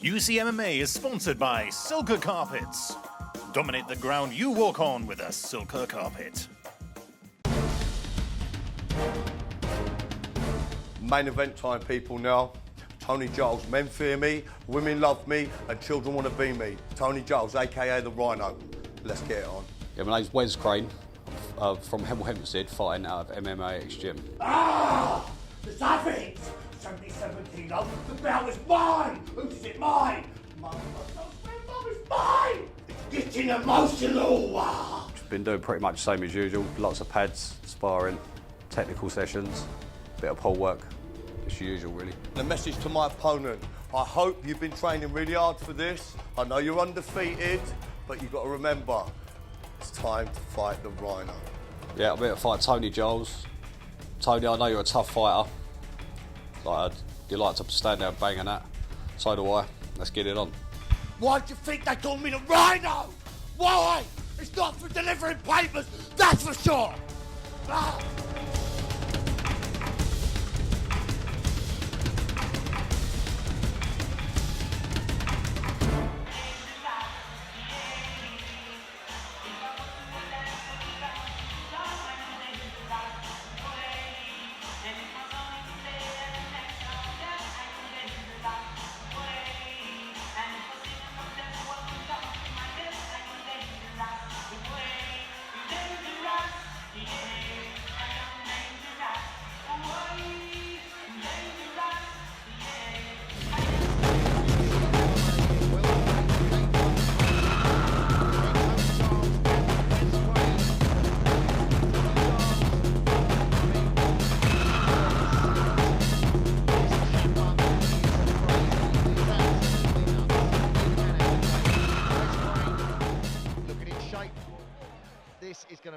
UCMMA is sponsored by Silka Carpets. Dominate the ground you walk on with a Silka carpet. Main event time, people, now. Tony Giles. Men fear me, women love me, and children want to be me. Tony Giles, a.k.a. the Rhino. Let's get it on. Yeah, my name's Wes Crane, from Hemel Hempstead, fighting out of MMA X Gym. Ah! The Savage! 17 of the bell is mine! Who's it mine? Mum is mine! It's getting emotional! Just been doing pretty much the same as usual. Lots of pads, sparring, technical sessions, bit of pull work. It's usual, really. The message to my opponent. I hope you've been training really hard for this. I know you're undefeated, but you've got to remember, it's time to fight the Rhino. Yeah, I'm here to fight Tony Giles. Tony, I know you're a tough fighter. You like to stand there and bang on that. So do I. Let's get it on. Why do you think they call me the Rhino? Why? It's not for delivering papers, that's for sure! Ah.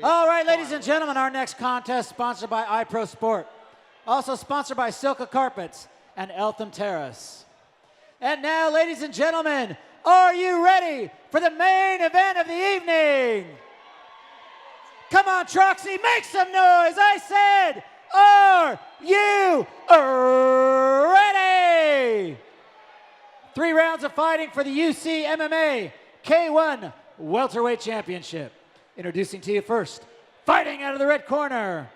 All right, ladies and gentlemen, our next contest sponsored by iPro Sport. Also sponsored by Silka Carpets and Eltham Terrace. And now, ladies and gentlemen, are you ready for the main event of the evening? Come on, Troxy, make some noise. I said, are you ready? 3 rounds of fighting for the UCMMA K1 Welterweight Championship. Introducing to you first, fighting out of the red corner.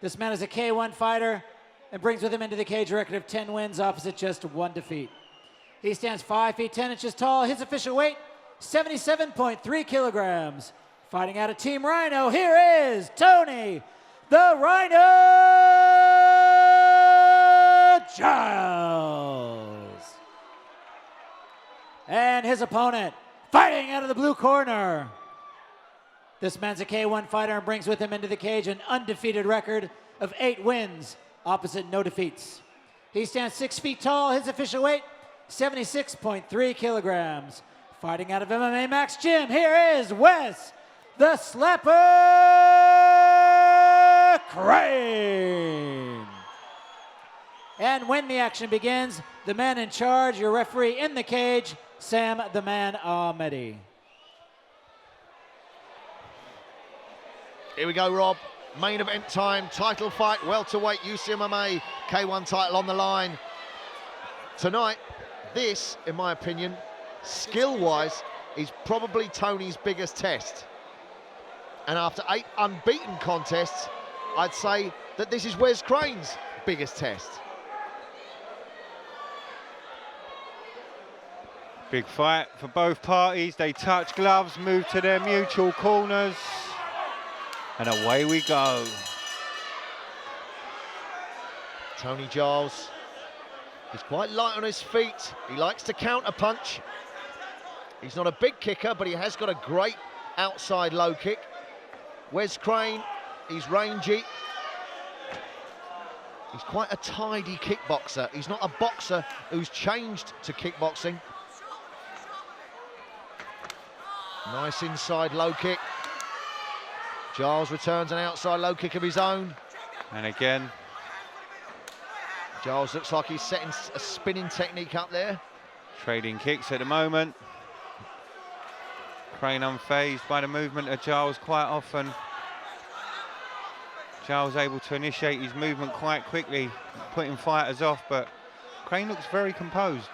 This man is a K1 fighter and brings with him into the cage a record of 10 wins opposite just 1 defeat. He stands 5 feet 10 inches tall. His official weight, 77.3 kilograms. Fighting out of Team Rhino, here is Tony, the Rhino Giles. And his opponent, fighting out of the blue corner. This man's a K1 fighter and brings with him into the cage an undefeated record of 8 wins, opposite no defeats. He stands 6 feet tall. His official weight, 76.3 kilograms. Fighting out of MMA Max Gym, here is Wes, the Slapper Crane. And when the action begins, the man in charge, your referee in the cage, Sam the Man Ahmedi. Here we go, Rob. Main event time, title fight, welterweight UCMMA, K1 title on the line. Tonight, this, in my opinion, skill-wise, is probably Tony's biggest test. And after 8 unbeaten contests, I'd say that this is Wes Crane's biggest test. Big fight for both parties. They touch gloves, move to their mutual corners. And away we go. Tony Giles is quite light on his feet. He likes to counter punch. He's not a big kicker, but he has got a great outside low kick. Wes Crane, he's rangy. He's quite a tidy kickboxer. He's not a boxer who's changed to kickboxing. Nice inside low kick. Giles returns an outside low kick of his own. And again. Giles looks like he's setting a spinning technique up there. Trading kicks at the moment. Crane unfazed by the movement of Giles quite often. Giles able to initiate his movement quite quickly, putting fighters off, but Crane looks very composed.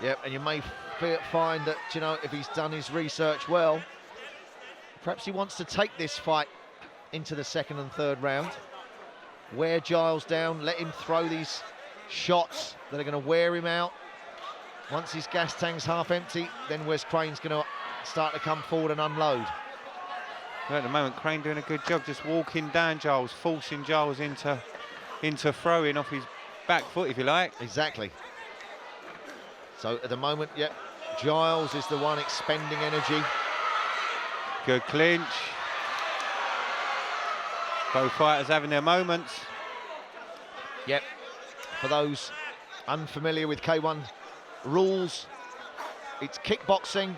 Yep, and you may find that, you know, if he's done his research well, perhaps he wants to take this fight into the second and third round. Wear Giles down, let him throw these shots that are going to wear him out. Once his gas tank's half empty, then Wes Crane's going to start to come forward and unload. Well, at the moment, Crane doing a good job just walking down Giles, forcing Giles into throwing off his back foot, if you like. Exactly. So at the moment, yep, Giles is the one expending energy. Good clinch. Both fighters having their moments. Yep. For those unfamiliar with K1 rules, it's kickboxing.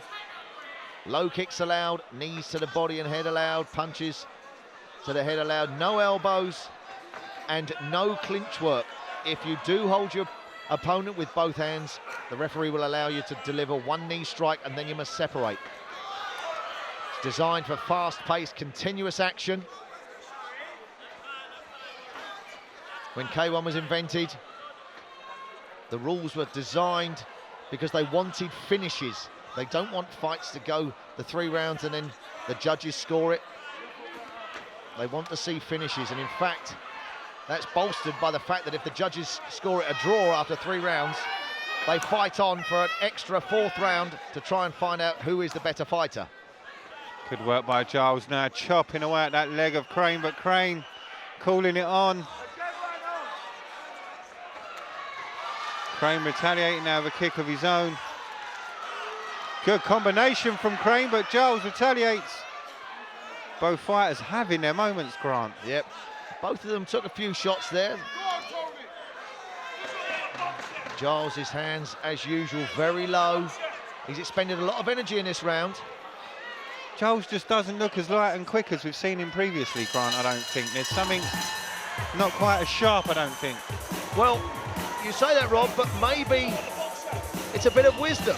Low kicks allowed, knees to the body and head allowed, punches to the head allowed, no elbows and no clinch work. If you do hold your opponent with both hands, the referee will allow you to deliver one knee strike and then you must separate. It's designed for fast-paced, continuous action. When K1 was invented, the rules were designed because they wanted finishes. They don't want fights to go the 3 rounds and then the judges score it. They want to see finishes, and in fact, that's bolstered by the fact that if the judges score it a draw after 3 rounds, they fight on for an extra 4th round to try and find out who is the better fighter. Good work by Giles now, chopping away at that leg of Crane, but Crane calling it on. Crane retaliating now with a kick of his own. Good combination from Crane, but Giles retaliates. Both fighters having their moments, Grant. Yep, both of them took a few shots there. Giles' hands, as usual, very low. He's expended a lot of energy in this round. Giles just doesn't look as light and quick as we've seen him previously, Grant, I don't think. There's something not quite as sharp, I don't think. Well, you say that, Rob, but maybe it's a bit of wisdom.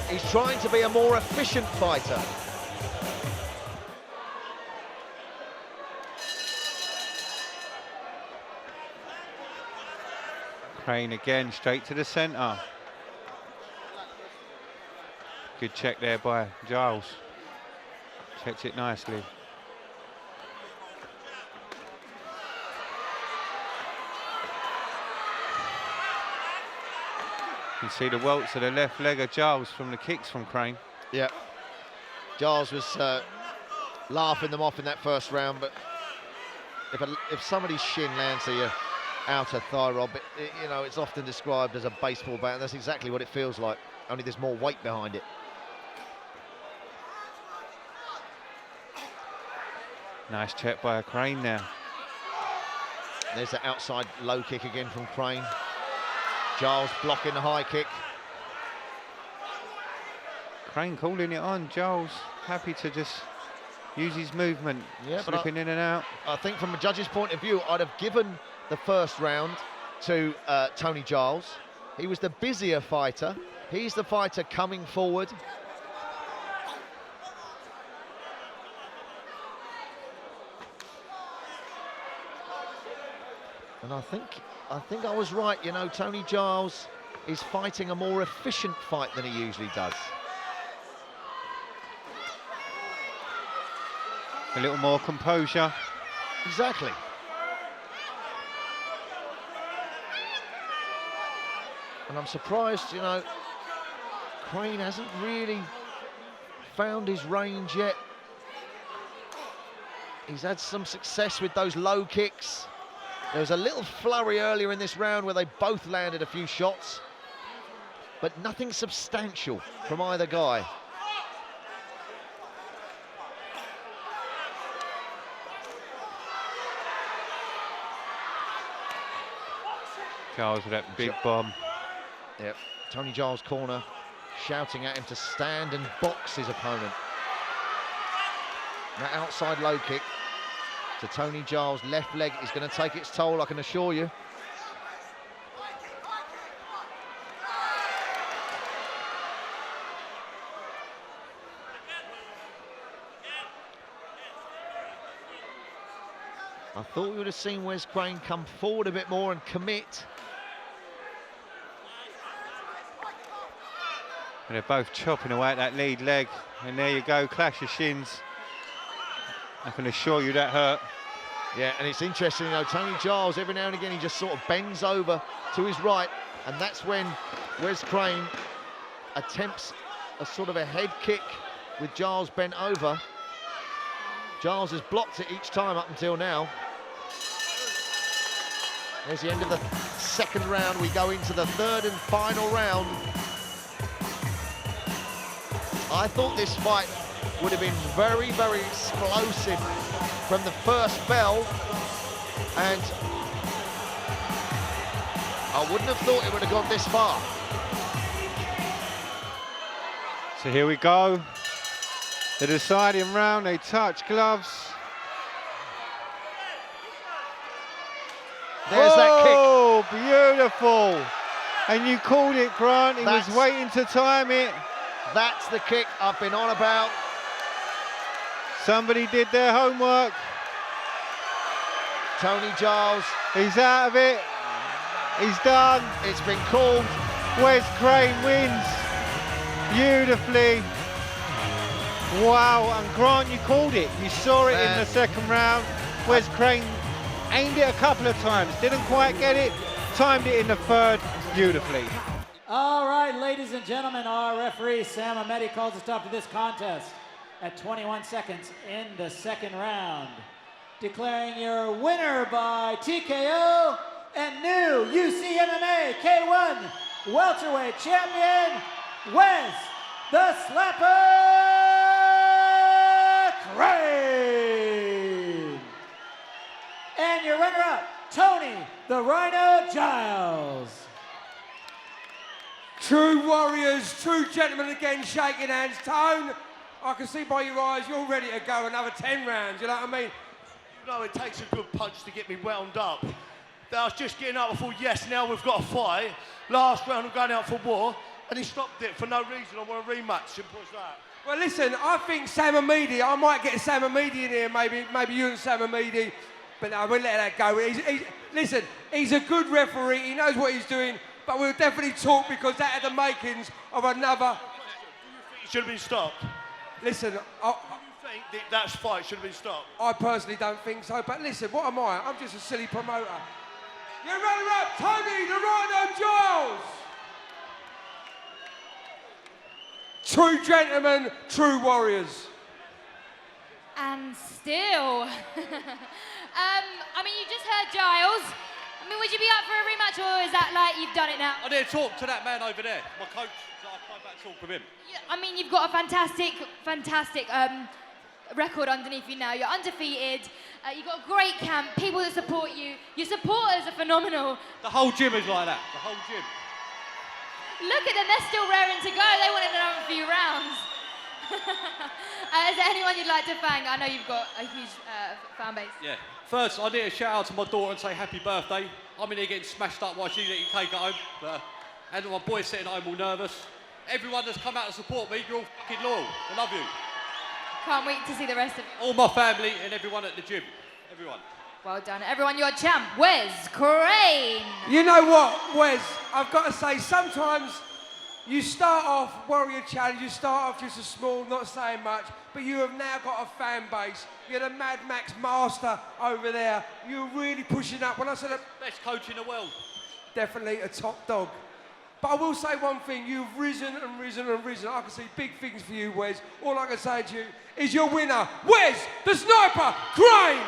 He's trying to be a more efficient fighter. Crane again, straight to the centre. Good check there by Giles. Checked it nicely. You can see the welts of the left leg of Giles from the kicks from Crane. Yeah. Giles was laughing them off in that first round, but if somebody's shin lands to your outer thigh, Rob, you know, it's often described as a baseball bat, and that's exactly what it feels like, only there's more weight behind it. Nice check by Crane now. There's the outside low kick again from Crane. Giles blocking the high kick. Crane calling it on. Giles happy to just use his movement, slipping in and out. I think from a judge's point of view, I'd have given the first round to Tony Giles. He was the busier fighter. He's the fighter coming forward. And I think I was right, you know, Tony Giles is fighting a more efficient fight than he usually does. A little more composure. Exactly. And I'm surprised, you know, Crane hasn't really found his range yet. He's had some success with those low kicks. There was a little flurry earlier in this round where they both landed a few shots, but nothing substantial from either guy. Giles with that big bomb. Yep, Tony Giles' corner shouting at him to stand and box his opponent. That outside low kick to Tony Giles' left leg is going to take its toll, I can assure you. I thought we would have seen Wes Crane come forward a bit more and commit. And they're both chopping away at that lead leg. And there you go, clash of shins. I can assure you that hurt. Yeah, and it's interesting, you know, Tony Giles, every now and again, he just sort of bends over to his right, and that's when Wes Crane attempts a sort of a head kick with Giles bent over. Giles has blocked it each time up until now. There's the end of the second round. We go into the third and final round. I thought this fight would have been very, very explosive from the first bell, and I wouldn't have thought it would have gone this far. So here we go. The deciding round, they touch gloves. There's that kick. Oh, beautiful. And you called it, Grant. He was waiting to time it. That's the kick I've been on about. Somebody did their homework. Tony Giles. He's out of it. He's done. It's been called. Wes Crane wins beautifully. Wow, and Grant, you called it. You saw it in the second round. Wes Crane aimed it a couple of times, didn't quite get it, timed it in the third beautifully. All right, ladies and gentlemen, our referee, Sam Ahmedi, calls a stop to this contest at 21 seconds in the second round. Declaring your winner by TKO and new UCMMA K1 welterweight champion, Wes the Slapper Crane. And your runner-up, Tony the Rhino Giles. True warriors, true gentlemen again, shaking hands. Tone, I can see by your eyes you're ready to go another 10 rounds, you know what I mean? You know, it takes a good punch to get me wound up. I was just getting up, I thought, yes, now we've got a fight. Last round, I'm going out for war, and he stopped it for no reason. I want a rematch, simple as that. Well, listen, I think Sam Ahmedi, I might get Sam Ahmedi in here, maybe you and Sam Ahmedi, but no, we'll let that go. Listen, he's a good referee, he knows what he's doing, but we'll definitely talk because that had the makings of another... It should have been stopped. Listen, Do you think that fight should have been stopped? I personally don't think so, but listen, what am I? I'm just a silly promoter. Your runner-up, Tony the Rhino Giles! True gentlemen, true warriors. And still. I mean, you just heard Giles. I mean, would you be up for a rematch, or is that like you've done it now? I need to talk to that man over there, my coach, so I'll come back and talk with him. Yeah, I mean, you've got a fantastic record underneath you now. You're undefeated. You've got a great camp, people that support you. Your supporters are phenomenal. The whole gym is like that, the whole gym. Look at them, they're still raring to go. They wanted another few rounds. Is there anyone you'd like to thank? I know you've got a huge fan base. Yeah. First, I need to shout out to my daughter and say happy birthday. I'm in here getting smashed up while she's eating cake at home. And my boy's sitting at home all nervous. Everyone that's come out to support me, you're all fucking loyal. I love you. Can't wait to see the rest of you. All my family and everyone at the gym. Everyone. Well done. Everyone, you're champ. Wes Crane. You know what, Wes? I've got to say, sometimes you start off Warrior Challenge, you start off just a small, not saying much, but you have now got a fan base. You're the Mad Max master over there. You're really pushing up. When I said best coach in the world. Definitely a top dog. But I will say one thing, you've risen and risen and risen. I can see big things for you, Wes. All I can say to you is your winner, Wes the Sniper Crane.